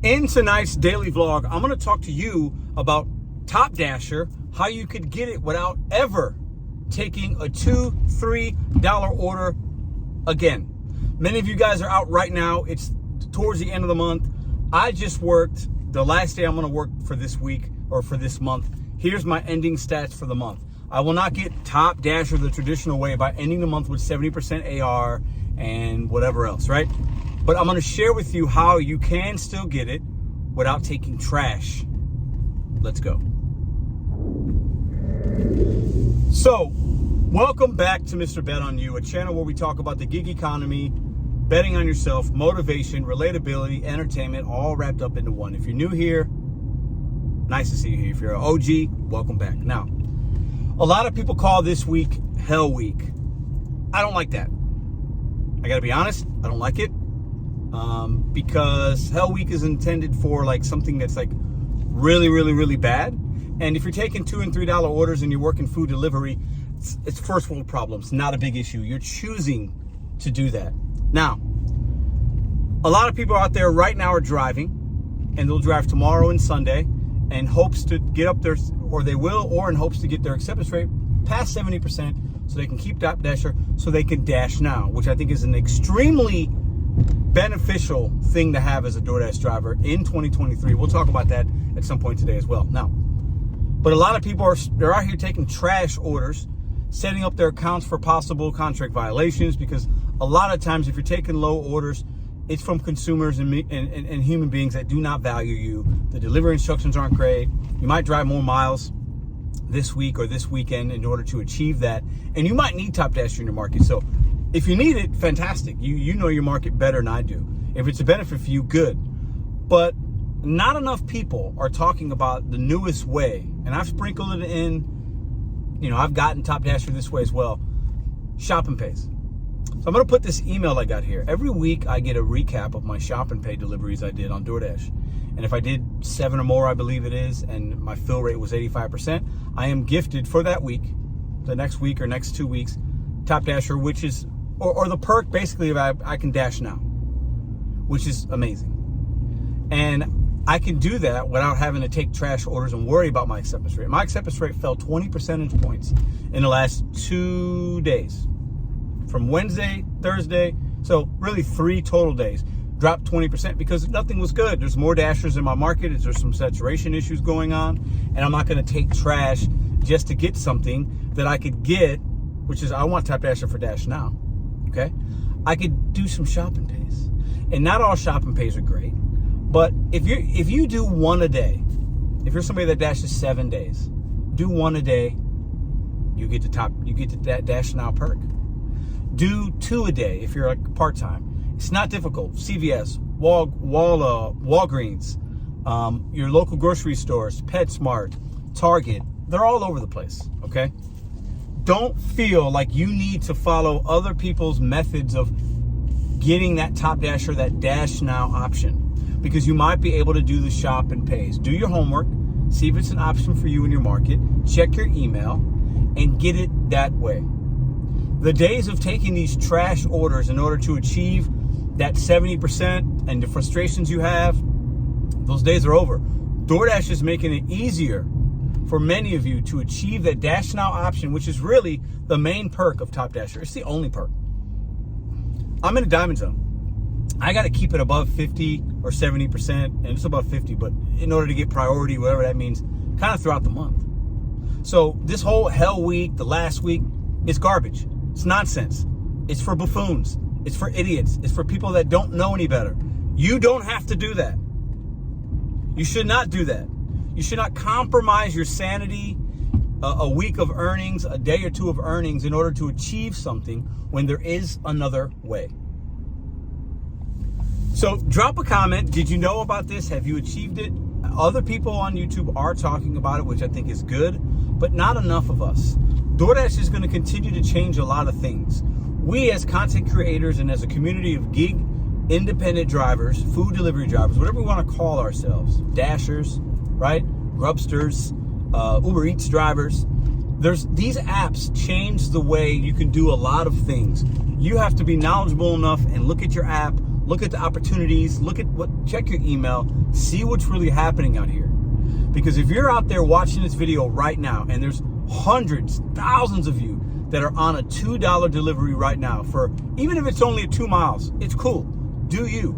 In tonight's daily vlog, I'm going to talk to you about Top Dasher, how you could get it without ever taking a $2, $3 order again. Many of you guys are out right now. It's towards the end of the month. I just worked the last day I'm going to work for this week or for this month. Here's my ending stats for the month. I will not get Top Dasher the traditional way by ending the month with 70% AR and whatever else, right? But I'm going to share with you how you can still get it without taking trash. Let's go. So, welcome back to Mr. Bet on You, a channel where we talk about the gig economy, betting on yourself, motivation, relatability, entertainment, all wrapped up into one. If you're new here, nice to see you here. If you're an OG, welcome back. Now, a lot of people call this week Hell Week. I don't like that. I got to be honest, I don't like it. Because Hell Week is intended for like something that's like really bad. And if you're taking $2 and $3 orders and you're working food delivery, it's first world problems, not a big issue. You're choosing to do that. Now, a lot of people out there right now are driving, and they'll drive tomorrow and Sunday in hopes to get up there, or they will, or in hopes to get their acceptance rate past 70% so they can keep Top Dasher, so they can dash now, which I think is an extremely beneficial thing to have as a DoorDash driver in 2023. We'll talk about that at some point today as well. Now, but a lot of people they're out here taking trash orders, setting up their accounts for possible contract violations, because a lot of times if you're taking low orders, it's from consumers and human beings that do not value you. The delivery instructions aren't great. You might drive more miles this week or this weekend in order to achieve that, and you might need Top Dasher in your market. So if you need it, fantastic. You know your market better than I do. If it's a benefit for you, good. But not enough people are talking about the newest way. And I've sprinkled it in, I've gotten Top Dasher this way as well. Shop and Pays. So I'm going to put this email I got here. Every week I get a recap of my Shop and Pay deliveries I did on DoorDash. And if I did 7 or more, I believe it is, and my fill rate was 85%, I am gifted for that week, the next week or next 2 weeks, Top Dasher, which is or the perk basically I can dash now, which is amazing. And I can do that without having to take trash orders and worry about my acceptance rate. My acceptance rate fell 20 percentage points in the last 2 days. From Wednesday, Thursday, so really 3 total days, dropped 20% because nothing was good. There's more dashers in my market. There's some saturation issues going on, and I'm not going to take trash just to get something that I could get, which is I want Top Dasher for Dash Now. Okay, I could do some Shop and Pays, and not all Shop and Pays are great. But if you do one a day, if you're somebody that dashes 7 days, do one a day, you get that Dash Now perk. Do 2 a day if you're like part time. It's not difficult. CVS, Walgreens, your local grocery stores, PetSmart, Target, they're all over the place. Okay. Don't feel like you need to follow other people's methods of getting that Top Dasher, that Dash Now option, because you might be able to do the Shop and Pays. Do your homework, see if it's an option for you in your market, check your email, and get it that way. The days of taking these trash orders in order to achieve that 70% and the frustrations you have, those days are over. DoorDash is making it easier for many of you to achieve that Dash Now option, which is really the main perk of Top Dasher. It's the only perk. I'm in a diamond zone. I got to keep it above 50 or 70%, and it's above 50, but in order to get priority, whatever that means, kind of throughout the month. So this whole Hell Week, the last week, it's garbage. It's nonsense. It's for buffoons. It's for idiots. It's for people that don't know any better. You don't have to do that. You should not do that. You should not compromise your sanity, a week of earnings, a day or 2 of earnings in order to achieve something when there is another way. So drop a comment. Did you know about this? Have you achieved it? Other people on YouTube are talking about it, which I think is good, but not enough of us. DoorDash is going to continue to change a lot of things. We as content creators and as a community of gig independent drivers, food delivery drivers, whatever we want to call ourselves, dashers, right? Grubsters, Uber Eats drivers. These apps change the way you can do a lot of things. You have to be knowledgeable enough and look at your app, Look at the opportunities. Check your email. See what's really happening out here. Because if you're out there watching this video right now, and there's hundreds, thousands of you that are on a $2 delivery right now for, even if it's only 2 miles, it's cool. Do you.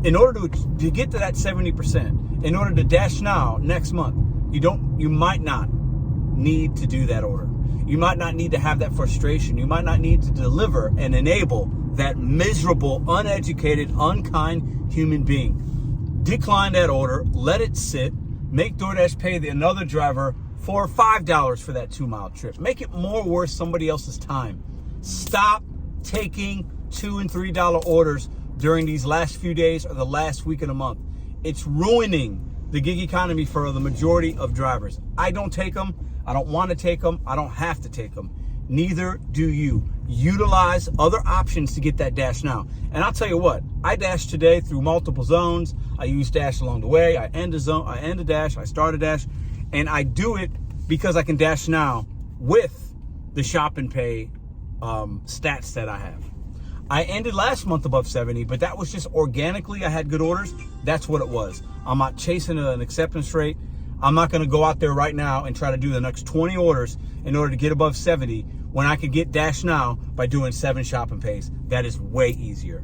In order to get to that 70%, in order to dash now next month, you might not need to do that order. You might not need to have that frustration. You might not need to deliver and enable that miserable, uneducated, unkind human being. Decline that order, let it sit, make DoorDash pay another driver $4 or $5 for that 2 mile trip. Make it more worth somebody else's time. Stop taking $2 and $3 orders during these last few days or the last week of the month. It's ruining the gig economy for the majority of drivers. I don't take them. I don't want to take them. I don't have to take them. Neither do you. Utilize other options to get that dash now. And I'll tell you what, I dashed today through multiple zones. I use dash along the way. I end a zone, I end a dash, I start a dash. And I do it because I can dash now with the shop and pay stats that I have. I ended last month above 70, but that was just organically. I had good orders. That's what it was. I'm not chasing an acceptance rate. I'm not going to go out there right now and try to do the next 20 orders in order to get above 70 when I could get dash now by doing 7 shop and pays. That is way easier.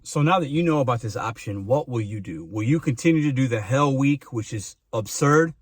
So now that you know about this option, what will you do? Will you continue to do the hell week, which is absurd,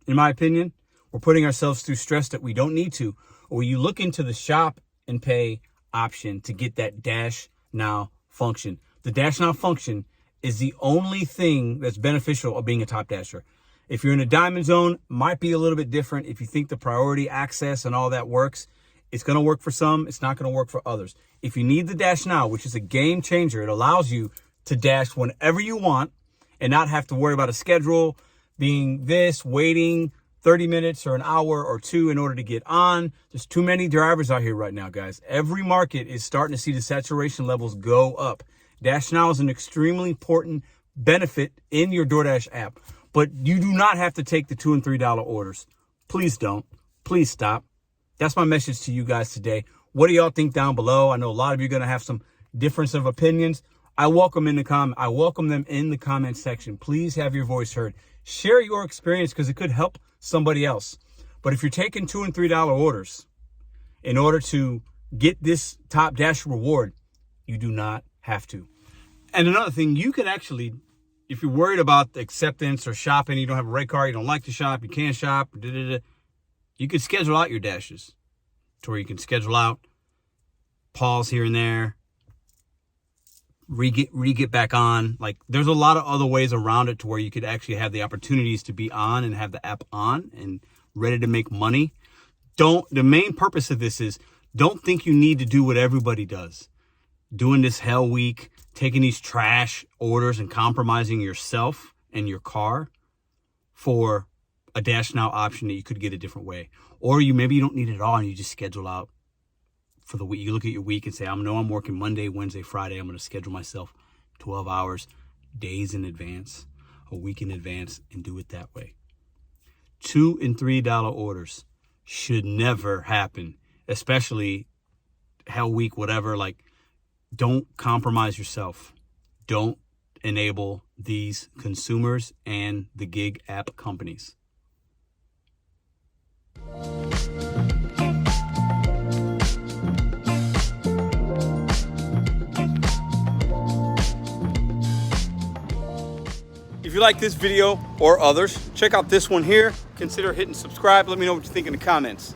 in my opinion? We're putting ourselves through stress that we don't need to. Or will you look into the shop and pay option to get that dash now function? The dash now function is the only thing that's beneficial of being a top dasher. If you're in a diamond zone, might be a little bit different. If you think the priority access and all that works, it's going to work for some. It's not going to work for others. If you need the dash now, which is a game changer, it allows you to dash whenever you want and not have to worry about a schedule being waiting 30 minutes or an hour or 2 in order to get on. There's too many drivers out here right now, guys. Every market is starting to see the saturation levels go up. Dash now is an extremely important benefit in your DoorDash app, but you do not have to take the $2 and $3 orders. Please don't. Please stop. That's my message to you guys today. What do y'all think down below? I know a lot of you are going to have some difference of opinions. I welcome them in the comment section. Please have your voice heard. Share your experience because it could help somebody else. But if you're taking $2 and $3 orders in order to get this top dash reward, you do not have to. And another thing, you can actually, if you're worried about the acceptance or shopping, you don't have a rate card, you don't like to shop, you can't shop, you can schedule out your dashes to where you can schedule out, pause here and there, re-get back on. Like, there's a lot of other ways around it to where you could actually have the opportunities to be on and have the app on and ready to make money. The main purpose of this is, don't think you need to do what everybody does. Doing this hell week, taking these trash orders and compromising yourself and your car for a dash now option that you could get a different way. Or maybe you don't need it at all and you just schedule out for the week. You look at your week and say, I'm working Monday, Wednesday, Friday. I'm going to schedule myself 12 hours, days in advance, a week in advance, and do it that way. $2 and $3 orders should never happen, especially hell week, whatever. Like, don't compromise yourself. Don't enable these consumers and the gig app companies. If you like this video or others, check out this one here. Consider hitting subscribe. Let me know what you think in the comments.